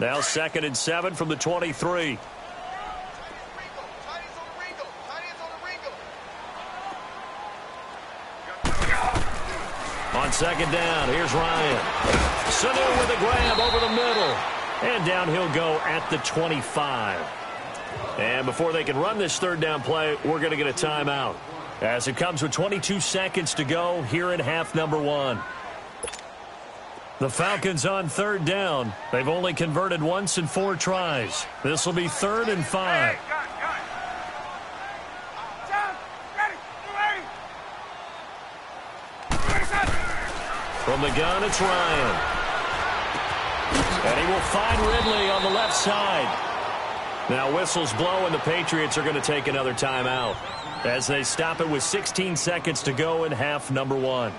Now 2nd and 7 from the 23. On 2nd down, here's Ryan. Sanu with a grab over the middle. And down he'll go at the 25. And before they can run this 3rd down play, we're going to get a timeout, as it comes with 22 seconds to go here in half number 1. The Falcons on 3rd down. They've only converted once in 4 tries. This will be 3rd and 5. From the gun, it's Ryan. And he will find Ridley on the left side. Now whistles blow, and the Patriots are going to take another timeout as they stop it with 16 seconds to go in half number 1.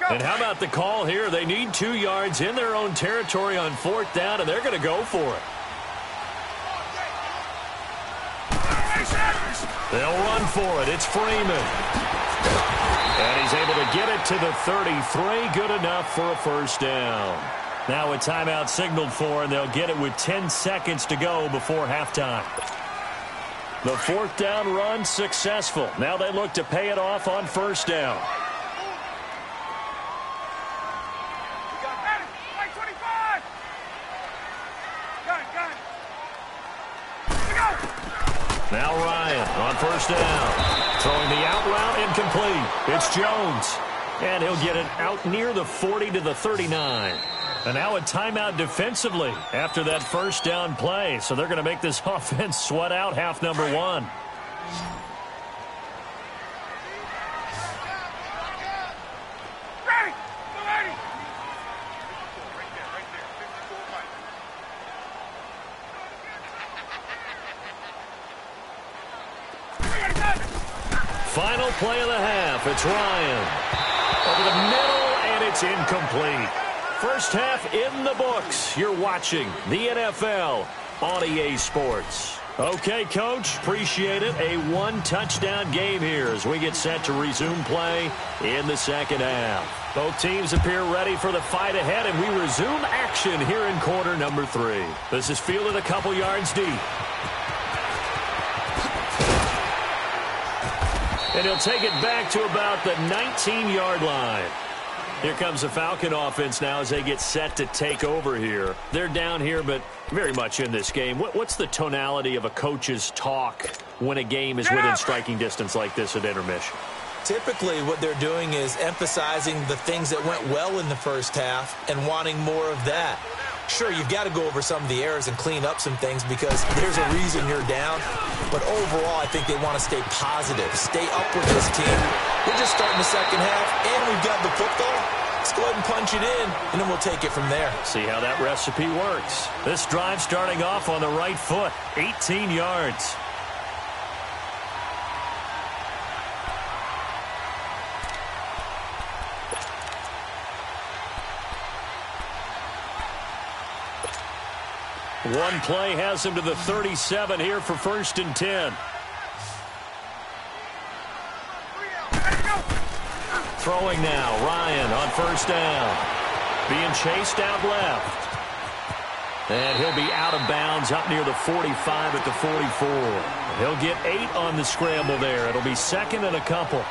And how about the call here? They need 2 yards in their own territory on 4th down, and they're going to go for it. They'll run for it. It's Freeman. And he's able to get it to the 33. Good enough for a 1st down. Now a timeout signaled for, and they'll get it with 10 seconds to go before halftime. The 4th down run successful. Now they look to pay it off on 1st down. Now Ryan on 1st down. Throwing the out route, incomplete. It's Jones. And he'll get it out near the 40 to the 39. And now a timeout defensively after that 1st down play. So they're going to make this offense sweat out half number 1. Final play of the half. It's Ryan. Over the middle, and it's incomplete. First half in the books. You're watching the NFL on EA Sports. Okay, Coach, appreciate it. A 1-touchdown game here as we get set to resume play in the 2nd half. Both teams appear ready for the fight ahead, and we resume action here in quarter number 3. This is fielded a couple yards deep. And he'll take it back to about the 19-yard line. Here comes the Falcon offense now as they get set to take over here. They're down here, but very much in this game. What's the tonality of a coach's talk when a game is within striking distance like this at intermission? Typically, what they're doing is emphasizing the things that went well in the first half and wanting more of that. Sure, you've got to go over some of the errors and clean up some things because there's a reason you're down. But overall, I think they want to stay positive, stay up with this team. We're just starting the second half, and we've got the football. Let's go ahead and punch it in, and then we'll take it from there. See how that recipe works. This drive starting off on the right foot, 18 yards. One play has him to the 37 here for 1st and 10. Throwing now, Ryan on 1st down. Being chased out left. And he'll be out of bounds up near the 45 at the 44. He'll get 8 on the scramble there. It'll be 2nd and a couple.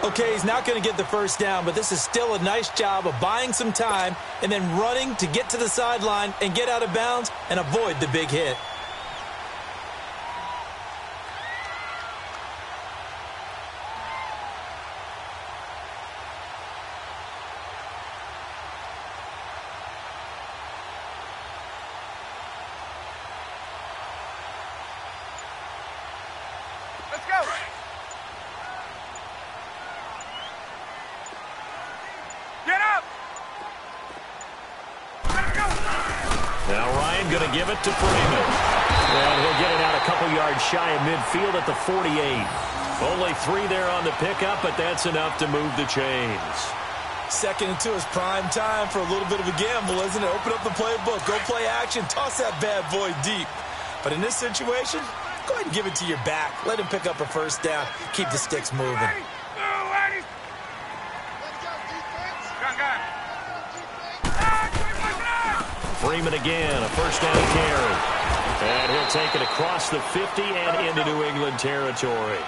Okay, he's not going to get the 1st down, but this is still a nice job of buying some time and then running to get to the sideline and get out of bounds and avoid the big hit. Let's go! Get up! Let's go! Now Ryan going to give it to Freeman. And he'll get it out a couple yards shy of midfield at the 48. Only 3 there on the pickup, but that's enough to move the chains. 2nd and 2 is prime time for a little bit of a gamble, isn't it? Open up the playbook, go play action, toss that bad boy deep. But in this situation, go ahead and give it to your back. Let him pick up a 1st down. Keep the sticks moving. Freeman again, a first down carry. And he'll take it across the 50 and into New England territory.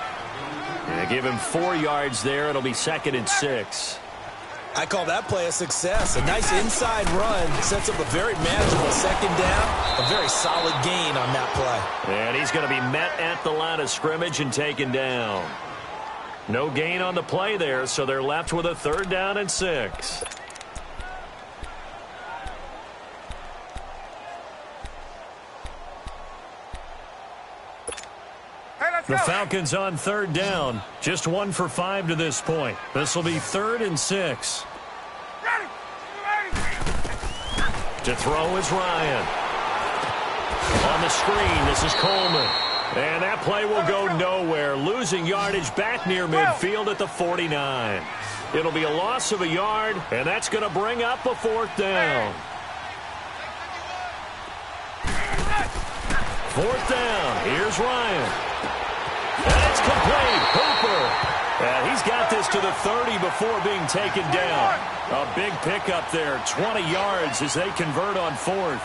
And give him 4 yards there. It'll be 2nd and 6. I call that play a success. A nice inside run sets up a very manageable 2nd down. A very solid gain on that play. And he's going to be met at the line of scrimmage and taken down. No gain on the play there, so they're left with a 3rd down and 6. The Falcons on 3rd down. Just 1 for 5 to this point. This will be 3rd and 6. To throw is Ryan. On the screen, this is Coleman. And that play will go nowhere. Losing yardage back near midfield at the 49. It'll be a loss of a yard, and that's going to bring up a 4th down. 4th down. Here's Ryan. And it's complete. Hooper. And he's got this to the 30 before being taken down. A big pickup there. 20 yards as they convert on 4th.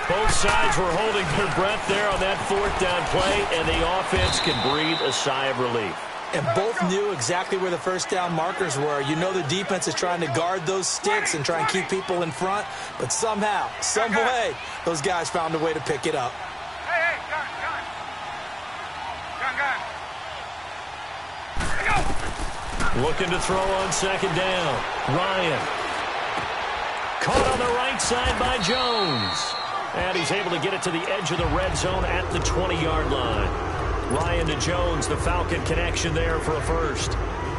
Both sides were holding their breath there on that 4th down play, and the offense can breathe a sigh of relief. And both knew exactly where the 1st down markers were. You know the defense is trying to guard those sticks and try and keep people in front, but somehow, some way, those guys found a way to pick it up. Hey, gun. Looking to throw on 2nd down. Ryan. Caught on the right side by Jones. And he's able to get it to the edge of the red zone at the 20-yard line. Ryan to Jones, the Falcon connection there for a 1st.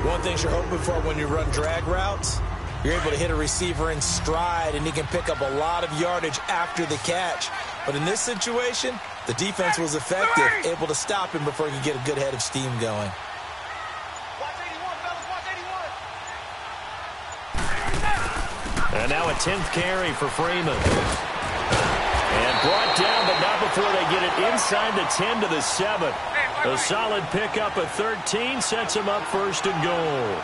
One thing you're hoping for when you run drag routes, you're able to hit a receiver in stride, and he can pick up a lot of yardage after the catch. But in this situation, the defense was effective, able to stop him before he could get a good head of steam going. And now a 10th carry for Freeman. And brought down, but not before they get it inside the 10 to the 7. A solid pickup of 13 sets him up 1st and goal.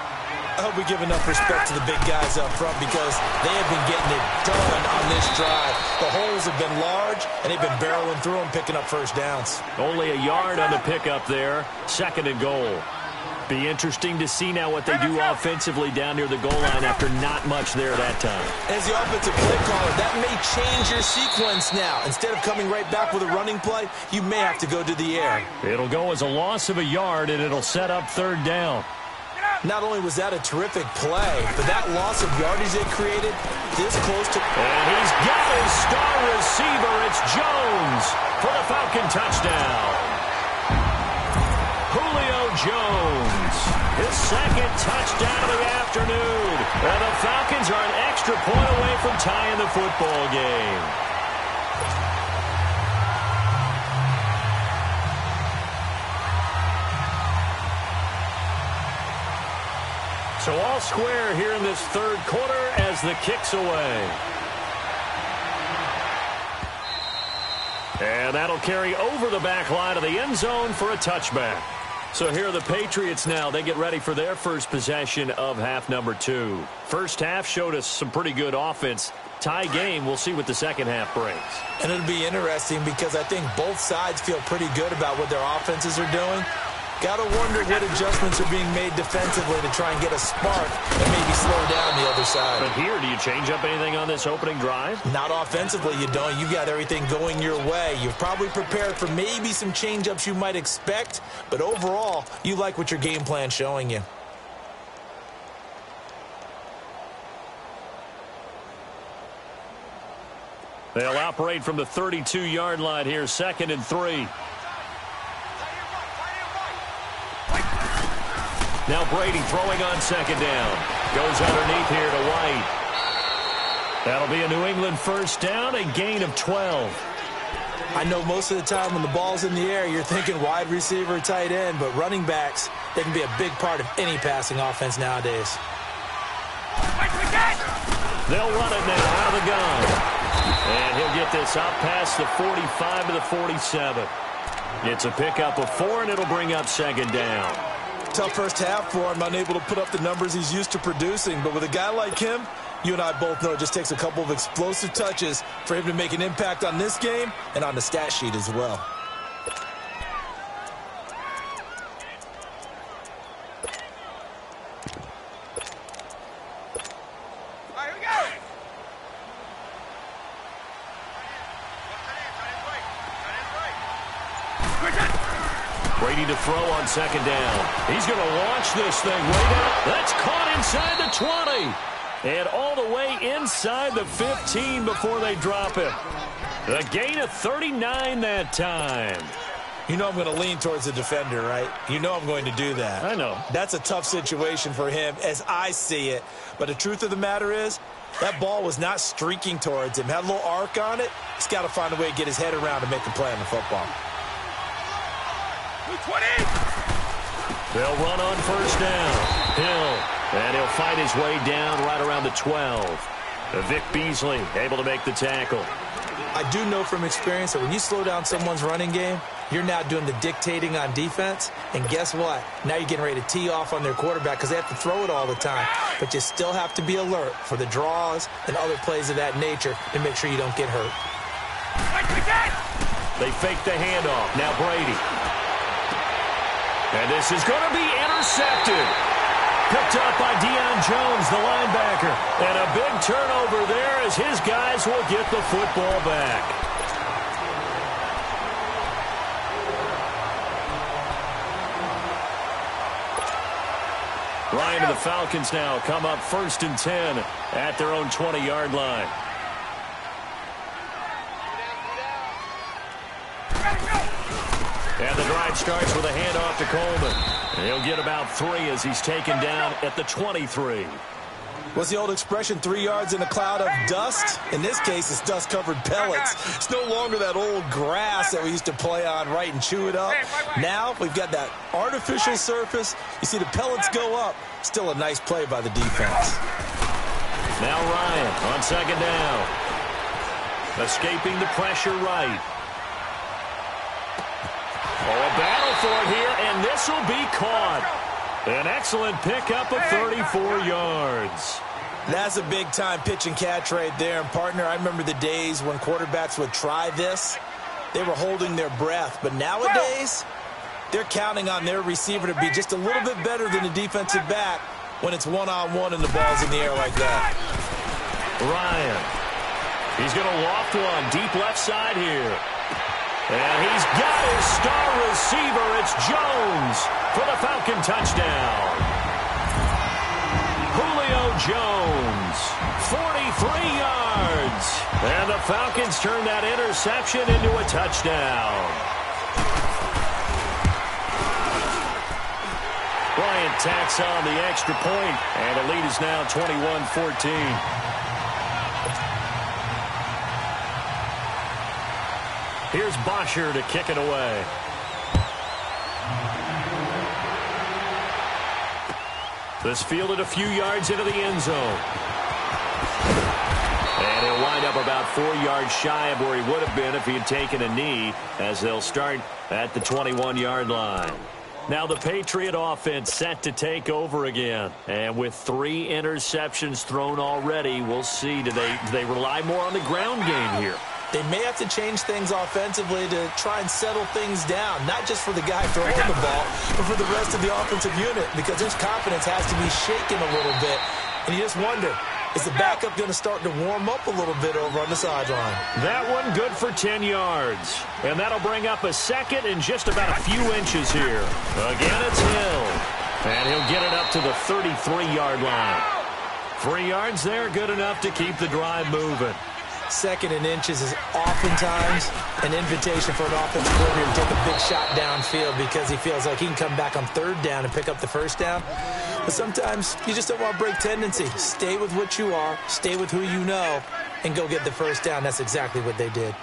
I hope we give enough respect to the big guys up front because they have been getting it done on this drive. The holes have been large, and they've been barreling through them, picking up 1st downs. Only a yard on the pickup there. 2nd and goal. Be interesting to see now what they do offensively down near the goal line after not much there that time. As the offensive play caller, that may change your sequence now. Instead of coming right back with a running play, you may have to go to the air. It'll go as a loss of a yard, and it'll set up 3rd down. Not only was that a terrific play, but that loss of yardage they created this close to... And he's got his star receiver. It's Jones for the Falcon touchdown. Julio Jones, his 2nd touchdown of the afternoon. And the Falcons are an extra point away from tying the football game. So all square here in this 3rd quarter as the kick's away. And that'll carry over the back line of the end zone for a touchback. So here are the Patriots now. They get ready for their first possession of half number 2. First half showed us some pretty good offense. Tie game, we'll see what the second half brings. And it'll be interesting because I think both sides feel pretty good about what their offenses are doing. Got to wonder what adjustments are being made defensively to try and get a spark and maybe slow down the other side. But here, do you change up anything on this opening drive? Not offensively, you don't. You've got everything going your way. You've probably prepared for maybe some change-ups you might expect, but overall, you like what your game plan's showing you. They'll operate from the 32-yard line here, 2nd and 3. Now Brady throwing on 2nd down. Goes underneath here to White. That'll be a New England 1st down, a gain of 12. I know most of the time when the ball's in the air, you're thinking wide receiver, tight end, but running backs, they can be a big part of any passing offense nowadays. They'll run it now out of the gun. And he'll get this out past the 45 to the 47. It's a pickup of 4, and it'll bring up 2nd down. Tough first half for him, unable to put up the numbers he's used to producing. But with a guy like him, you and I both know it just takes a couple of explosive touches for him to make an impact on this game and on the stat sheet as well. Brady to throw on second down. He's going to launch this thing way down. That's caught inside the 20. And all the way inside the 15 before they drop it. A gain of 39 that time. You know I'm going to lean towards the defender, right? You know I'm going to do that. I know. That's a tough situation for him as I see it. But the truth of the matter is, that ball was not streaking towards him. Had a little arc on it. He's got to find a way to get his head around to make a play on the football. 20. They'll run on first down. Hill, and he'll fight his way down right around the 12. Vic Beasley able to make the tackle. I do know from experience that when you slow down someone's running game, you're now doing the dictating on defense. And guess what? Now you're getting ready to tee off on their quarterback because they have to throw it all the time. But you still have to be alert for the draws and other plays of that nature to make sure you don't get hurt. They fake the handoff. Now Brady. And this is going to be intercepted. Picked up by Deion Jones, the linebacker. And a big turnover there as his guys will get the football back. Ryan and the Falcons now come up 1st and 10 at their own 20-yard line. And the drive starts with a handoff to Coleman. He'll get about 3 as he's taken down at the 23. What's the old expression, 3 yards in a cloud of dust? In this case, it's dust-covered pellets. It's no longer that old grass that we used to play on, right, and chew it up. Now we've got that artificial surface. You see the pellets go up. Still a nice play by the defense. Now Ryan on second down. Escaping the pressure right. Oh, a battle for it here, and this will be caught. An excellent pickup of 34 yards. That's a big-time pitch and catch right there. And, partner, I remember the days when quarterbacks would try this. They were holding their breath. But nowadays, they're counting on their receiver to be just a little bit better than the defensive back when it's one-on-one and the ball's in the air like that. Ryan. He's going to loft one deep left side here. And he's got his star receiver. It's Jones for the Falcon touchdown. Julio Jones, 43 yards. And the Falcons turn that interception into a touchdown. Bryant tacks on the extra point, and the lead is now 21-14. Here's Bosher to kick it away. This fielded a few yards into the end zone. And he'll wind up about 4 yards shy of where he would have been if he had taken a knee, as they'll start at the 21-yard line. Now the Patriot offense set to take over again. And with 3 interceptions thrown already, we'll see. Do they rely more on the ground game here? They may have to change things offensively to try and settle things down, not just for the guy throwing the ball, but for the rest of the offensive unit, because his confidence has to be shaken a little bit. And you just wonder, is the backup going to start to warm up a little bit over on the sideline? That one good for 10 yards. And that'll bring up a second and just about a few inches here. Again, it's Hill. And he'll get it up to the 33-yard line. 3 yards there, good enough to keep the drive moving. Second and inches is oftentimes an invitation for an offensive coordinator to take a big shot downfield because he feels like he can come back on 3rd down and pick up the 1st down. But sometimes you just don't want to break tendency. Stay with what you are, stay with who you know, and go get the 1st down. That's exactly what they did.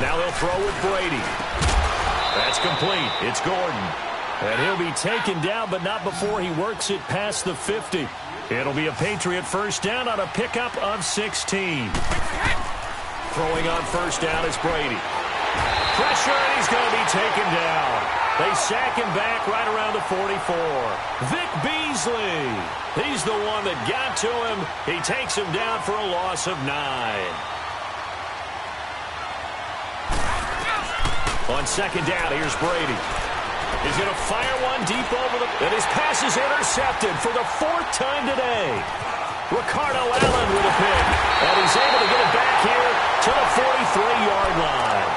Now they'll throw with Brady. That's complete. It's Gordon. And he'll be taken down, but not before he works it past the 50. It'll be a Patriot first down on a pickup of 16. Throwing on first down is Brady. Pressure, and he's going to be taken down. They sack him back right around the 44. Vic Beasley. He's the one that got to him. He takes him down for a loss of 9. On second down, here's Brady. He's going to fire one deep over the... And his pass is intercepted for the 4th time today. Ricardo Allen with a pick. And he's able to get it back here to the 43-yard line.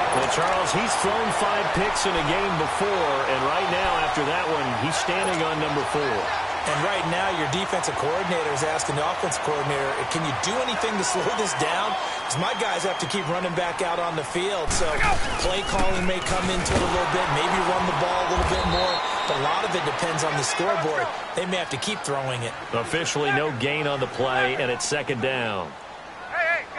Well, Charles, he's thrown 5 picks in a game before, and right now, after that one, he's standing on number 4. And right now, your defensive coordinator is asking the offensive coordinator, can you do anything to slow this down? Because my guys have to keep running back out on the field. So play calling may come into it a little bit, maybe run the ball a little bit more. But a lot of it depends on the scoreboard. They may have to keep throwing it. Officially no gain on the play, and it's second down.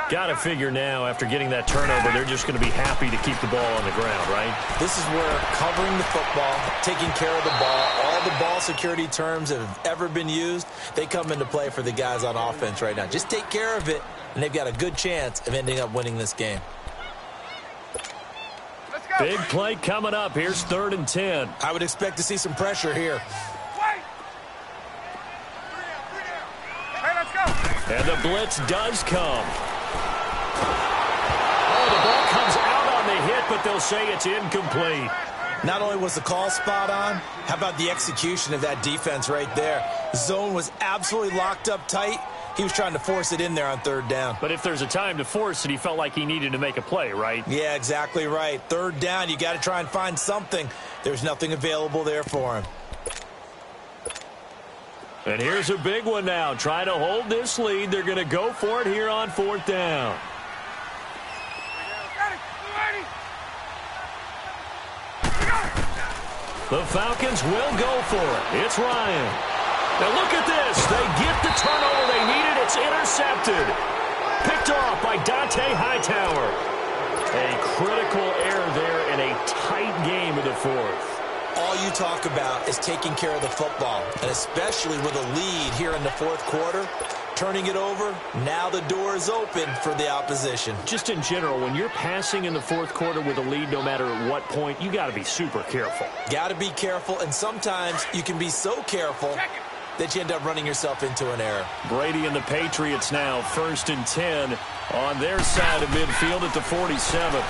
Got to figure now, after getting that turnover, they're just going to be happy to keep the ball on the ground, right? This is where covering the football, taking care of the ball, all the ball security terms that have ever been used, they come into play for the guys on offense right now. Just take care of it, and they've got a good chance of ending up winning this game. Big play coming up. Here's 3rd and 10. I would expect to see some pressure here. Hey, let's go. And the blitz does come. Oh, the ball comes out on the hit, but they'll say it's incomplete. Not only was the call spot on, how about the execution of that defense right there? Zone was absolutely locked up tight. He was trying to force it in there on 3rd down. But if there's a time to force it, he felt like he needed to make a play, right? Yeah, exactly right. 3rd down, you got to try and find something. There's nothing available there for him. And here's a big one now. Trying to hold this lead. They're going to go for it here on 4th down. The Falcons will go for it. It's Ryan. Now look at this. They get the turnover they needed. It's intercepted. Picked off by Dante Hightower. A critical error there in a tight game of the 4th. All you talk about is taking care of the football, and especially with a lead here in the 4th quarter, turning it over, now the door is open for the opposition. Just in general, when you're passing in the 4th quarter with a lead, no matter at what point, you got to be super careful. Got to be careful, and sometimes you can be so careful that you end up running yourself into an error. Brady and the Patriots now 1st and 10 on their side of midfield at the 47.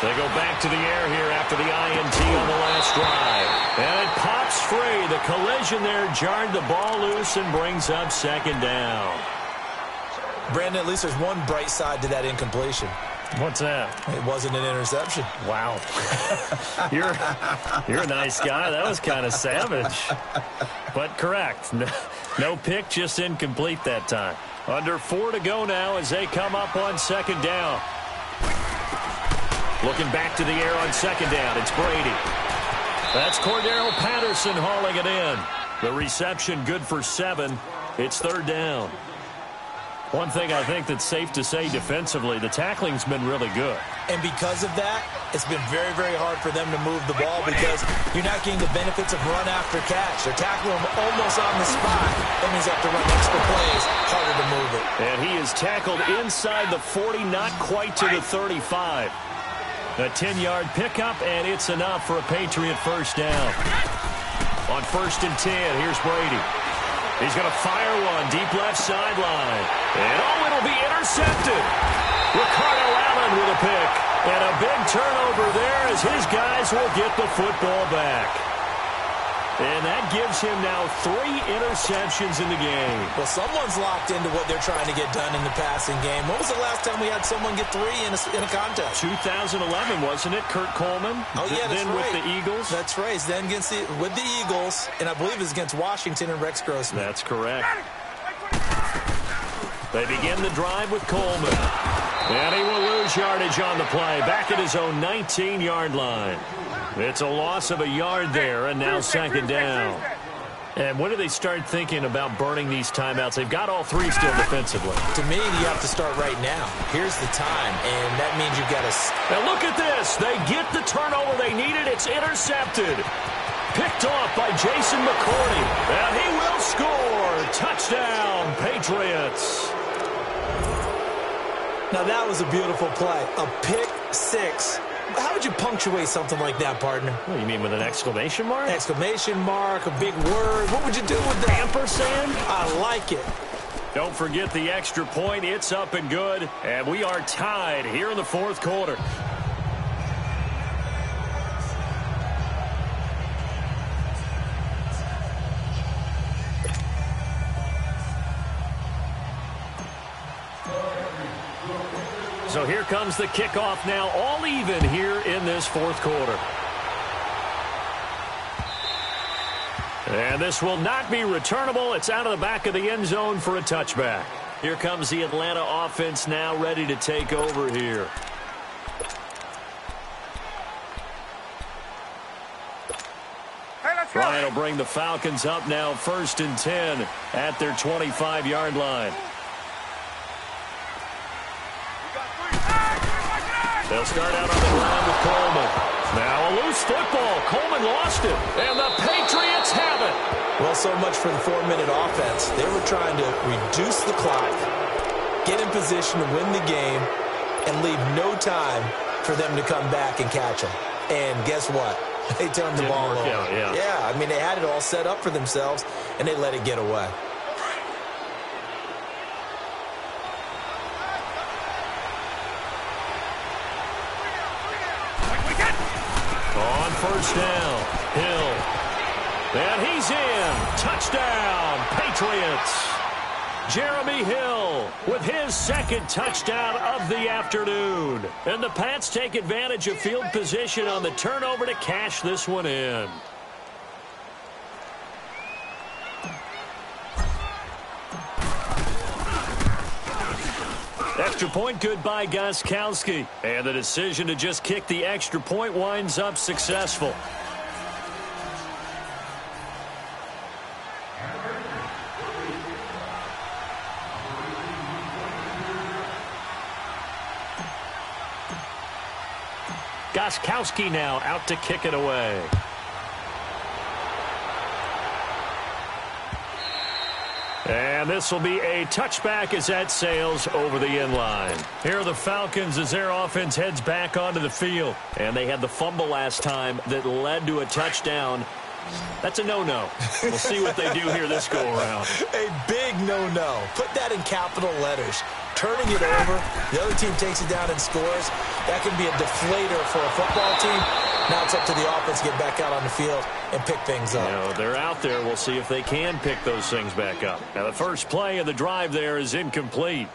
They go back to the air here after the INT on the last drive. And it pops free. The collision there jarred the ball loose and brings up 2nd down. Brandon, at least there's one bright side to that incompletion. What's that? It wasn't an interception. Wow. You're a nice guy. That was kind of savage. But correct. No pick, just incomplete that time. Under 4 to go now as they come up on 2nd down. Looking back to the air on 2nd down. It's Brady. That's Cordero Patterson hauling it in. The reception good for 7. It's 3rd down. One thing I think that's safe to say defensively, the tackling's been really good. And because of that, it's been very, very hard for them to move the ball because you're not getting the benefits of run after catch. They're tackling them almost on the spot. That means they have to run extra plays, harder to move it. And he is tackled inside the 40, not quite to the 35. A 10-yard pickup, and it's enough for a Patriot first down. On 1st and 10, here's Brady. He's going to fire one deep left sideline. And it'll be intercepted. Ricardo Allen with a pick. And a big turnover there as his guys will get the football back. And that gives him now 3 interceptions in the game. Well, someone's locked into what they're trying to get done in the passing game. When was the last time we had someone get 3 in a contest? 2011, wasn't it? Kurt Coleman? Oh, yeah, that's then right. with the Eagles? That's right. Then with the Eagles, and I believe it was against Washington and Rex Grossman. That's correct. They begin the drive with Coleman. And he will lose yardage on the play. Back at his own 19-yard line. It's a loss of a yard there, and now 2nd down. And when do they start thinking about burning these timeouts? They've got all three still defensively. To me, you have to start right now. Here's the time, and that means you've got to... Now look at this. They get the turnover they needed. It's intercepted. Picked off by Jason McCourty. And he will score. Touchdown, Patriots. Now that was a beautiful play. A pick six. How would you punctuate something like that, partner? What do you mean, with an exclamation mark? Exclamation mark, a big word. What would you do with that? Ampersand? I like it. Don't forget the extra point. It's up and good. And we are tied here in the fourth quarter. So here comes the kickoff now, all even here in this fourth quarter. And this will not be returnable. It's out of the back of the end zone for a touchback. Here comes the Atlanta offense now ready to take over here. Hey, let's go. Ryan will bring the Falcons up now 1st and 10 at their 25-yard line. They'll start out on the ground with Coleman. Now a loose football. Coleman lost it, and the Patriots have it. Well, so much for the 4-minute offense. They were trying to reduce the clock, get in position to win the game, and leave no time for them to come back and catch them. And guess what? They turned the ball over. Yeah, I mean, they had it all set up for themselves, and they let it get away. On first down, Hill. And he's in. Touchdown, Patriots. Jeremy Hill with his second touchdown of the afternoon. And the Pats take advantage of field position on the turnover to cash this one in. Extra point good by Gostkowski. And the decision to just kick the extra point winds up successful. Gostkowski now out to kick it away. And this will be a touchback as that sails over the end line. Here are the Falcons as their offense heads back onto the field. And they had the fumble last time that led to a touchdown. That's a no-no. We'll see what they do here this go-around. A big no-no. Put that in capital letters. Turning it over, the other team takes it down and scores. That can be a deflator for a football team. Now it's up to the offense to get back out on the field and pick things up. You know, they're out there. We'll see if they can pick those things back up. Now, the first play of the drive there is incomplete.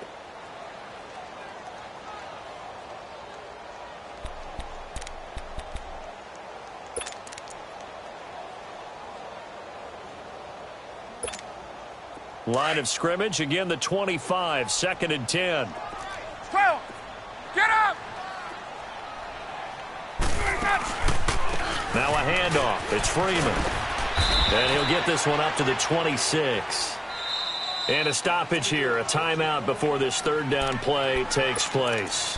Line of scrimmage, again the 25, 2nd and 10. 12, get up! Now a handoff. It's Freeman. And he'll get this one up to the 26. And a stoppage here, a timeout before this third down play takes place.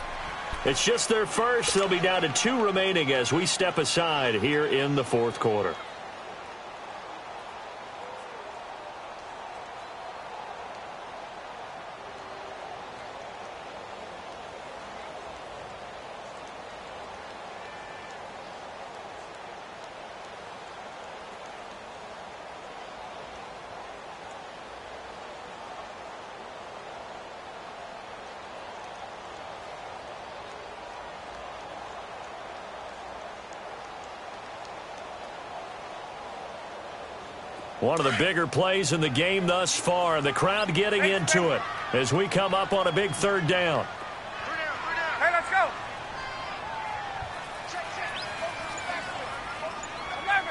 It's just their first. They'll be down to 2 remaining as we step aside here in the fourth quarter. One of the bigger plays in the game thus far. The crowd getting into it as we come up on a big third down. Hey, let's go. 11.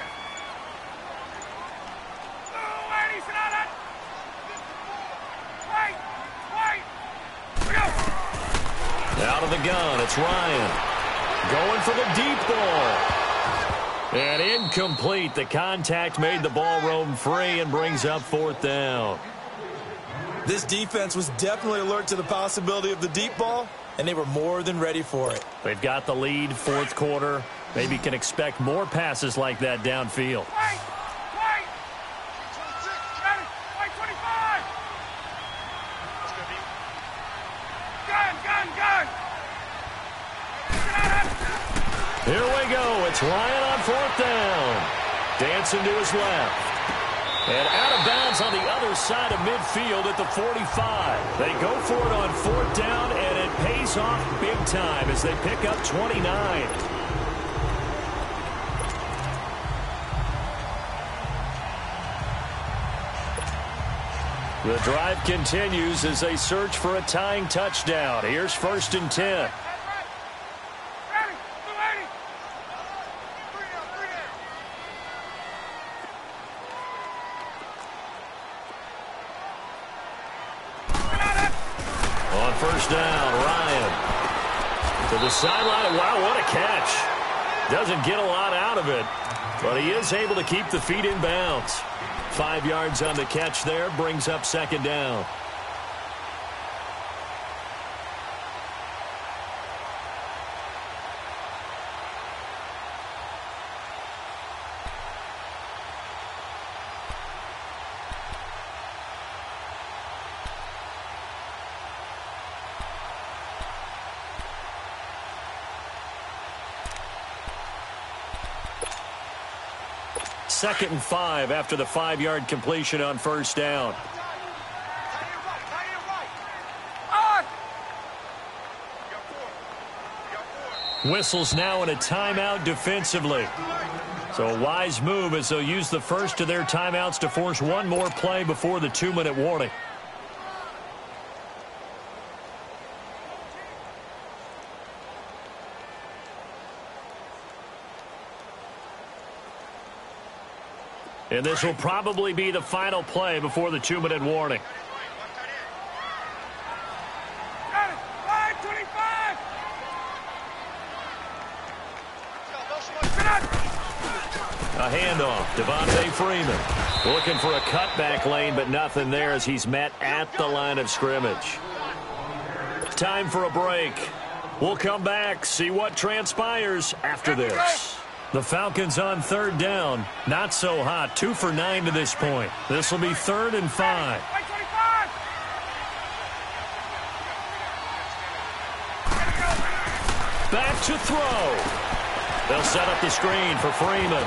Wait. Out of the gun, it's Ryan. Going for the deep ball. And incomplete. The contact made the ball roam free and brings up 4th down. This defense was definitely alert to the possibility of the deep ball, and they were more than ready for it. They've got the lead, 4th quarter. Maybe can expect more passes like that downfield. Wait! Wait! Ready! Wait, 25! Gun! Gun! Gun! Here we go. It's Ryan on 4th down. Dancing to his left. And out of bounds on the other side of midfield at the 45. They go for it on 4th down, and it pays off big time as they pick up 29. The drive continues as they search for a tying touchdown. Here's 1st and 10. On 1st down, Ryan to the sideline. Wow, what a catch. Doesn't get a lot out of it, but he is able to keep the feet in bounds. 5 yards on the catch there, brings up 2nd down. Second and 5 after the 5-yard completion on 1st down. Whistles now in a timeout defensively. So a wise move as they'll use the first of their timeouts to force one more play before the 2-minute warning. And this will probably be the final play before the 2-minute warning. Got it! 5:25! A handoff. Devontae Freeman looking for a cutback lane, but nothing there as he's met at the line of scrimmage. Time for a break. We'll come back, see what transpires after this. The Falcons on 3rd down. Not so hot. 2 for 9 to this point. This will be 3rd and 5. Back to throw. They'll set up the screen for Freeman.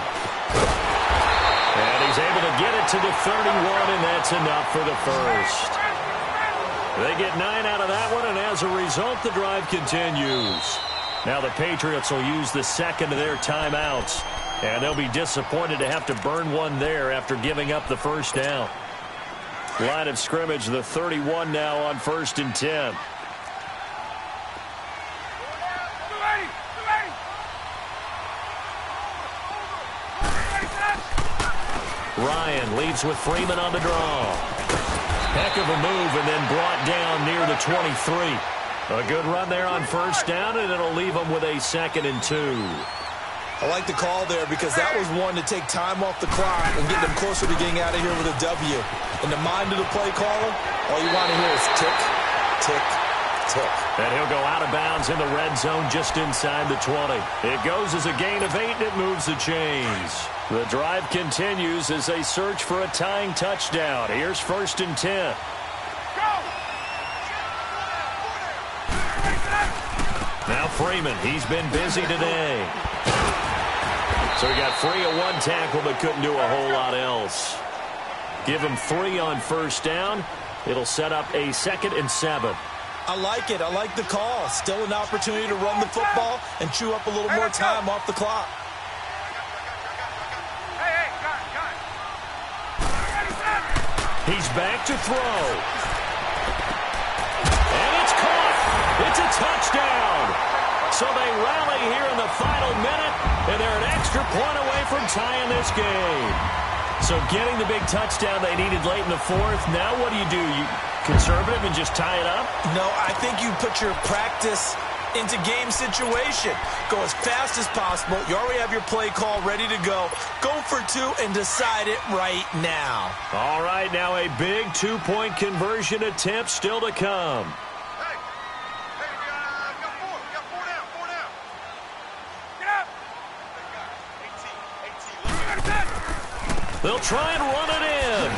And he's able to get it to the 31, and that's enough for the first. They get 9 out of that one, and as a result, the drive continues. Now the Patriots will use the second of their timeouts, and they'll be disappointed to have to burn one there after giving up the first down. Line of scrimmage, the 31 now on 1st and 10. Ryan leads with Freeman on the draw. Heck of a move, and then brought down near the 23. A good run there on 1st down, and it'll leave them with a 2nd and 2. I like the call there because that was one to take time off the clock and get them closer to getting out of here with a W. In the mind of the play caller, all you want to hear is tick, tick, tick. And he'll go out of bounds in the red zone just inside the 20. It goes as a gain of 8, and it moves the chains. The drive continues as they search for a tying touchdown. Here's 1st and 10. Now Freeman, he's been busy today. So he got free of one tackle but couldn't do a whole lot else. Give him 3 on 1st down. It'll set up a 2nd and 7. I like it. I like the call. Still an opportunity to run the football and chew up a little more time off the clock. He's back to throw. And it's caught. It's a touchdown. So they rally here in the final minute, and they're an extra point away from tying this game. So getting the big touchdown they needed late in the 4th. Now what do? You conservative and just tie it up? No, I think you put your practice into game situation. Go as fast as possible. You already have your play call ready to go. Go for two and decide it right now. All right, now a big two-point conversion attempt still to come. They'll try and run it in.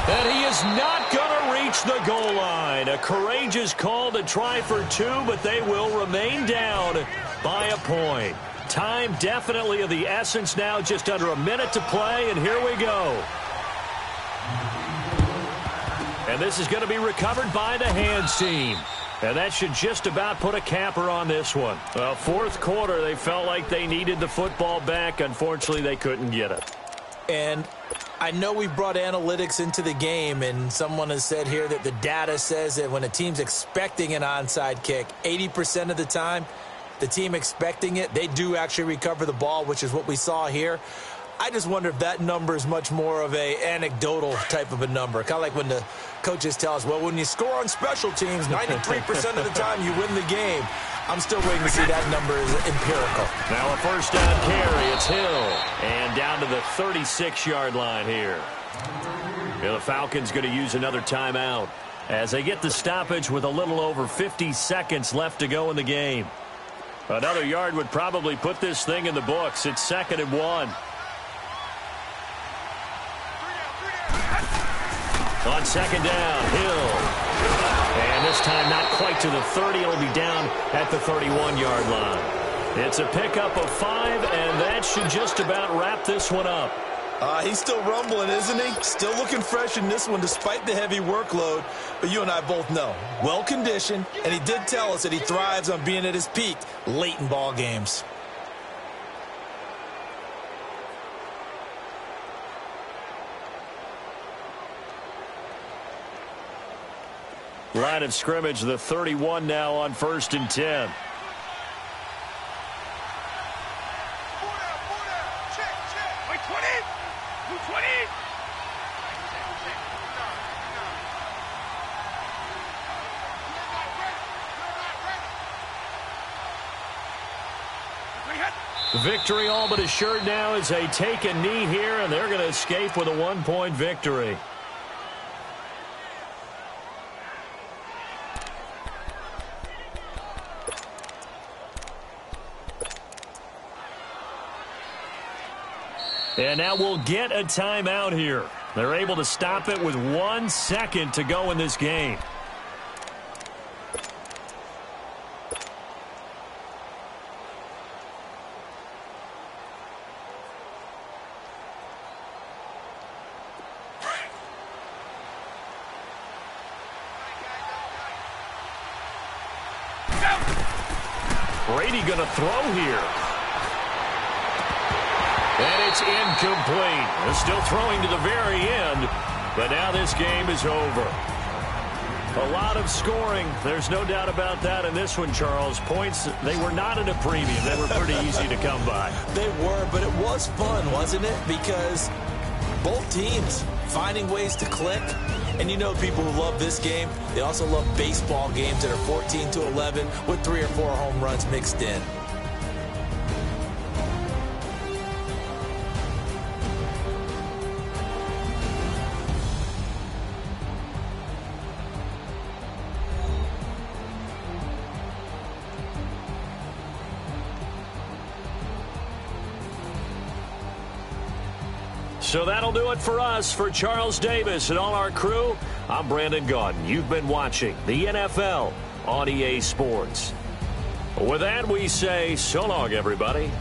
And he is not going to reach the goal line. A courageous call to try for two, but they will remain down by a point. Time definitely of the essence now, just under a minute to play, and here we go. And this is going to be recovered by the hands team. And that should just about put a capper on this one. Well, fourth quarter, they felt like they needed the football back. Unfortunately, they couldn't get it. And I know we brought analytics into the game, and someone has said here that the data says that when a team's expecting an onside kick, 80% of the time, the team expecting it, they do actually recover the ball, which is what we saw here. I just wonder if that number is much more of a anecdotal type of a number. Kind of like when the coaches tell us, well, when you score on special teams, 93% of the time you win the game. I'm still waiting to see that number is empirical. Now a first down carry. It's Hill. And down to the 36-yard line here. The Falcons going to use another timeout as they get the stoppage with a little over 50 seconds left to go in the game. Another yard would probably put this thing in the books. It's 2nd and 1. On second down, Hill. And this time not quite to the 30. It'll be down at the 31-yard line. It's a pickup of 5, and that should just about wrap this one up. He's still rumbling, isn't he? Still looking fresh in this one despite the heavy workload. But you and I both know, well-conditioned, and he did tell us that he thrives on being at his peak late in ball games. Line of scrimmage, the 31 now on 1st and 10. Victory all but assured now as they take a knee here, and they're going to escape with a 1-point victory. And now we'll get a timeout here. They're able to stop it with 1 second to go in this game. Brady going to throw here. And it's incomplete. They're still throwing to the very end, but now this game is over. A lot of scoring. There's no doubt about that in this one, Charles. Points, they were not in a premium. They were pretty easy to come by. They were, but it was fun, wasn't it? Because both teams finding ways to click. And you know people who love this game, they also love baseball games that are 14-11 with 3 or 4 home runs mixed in. So that'll do it for us. For Charles Davis and all our crew, I'm Brandon Gaudin. You've been watching the NFL on EA Sports. With that, we say so long, everybody.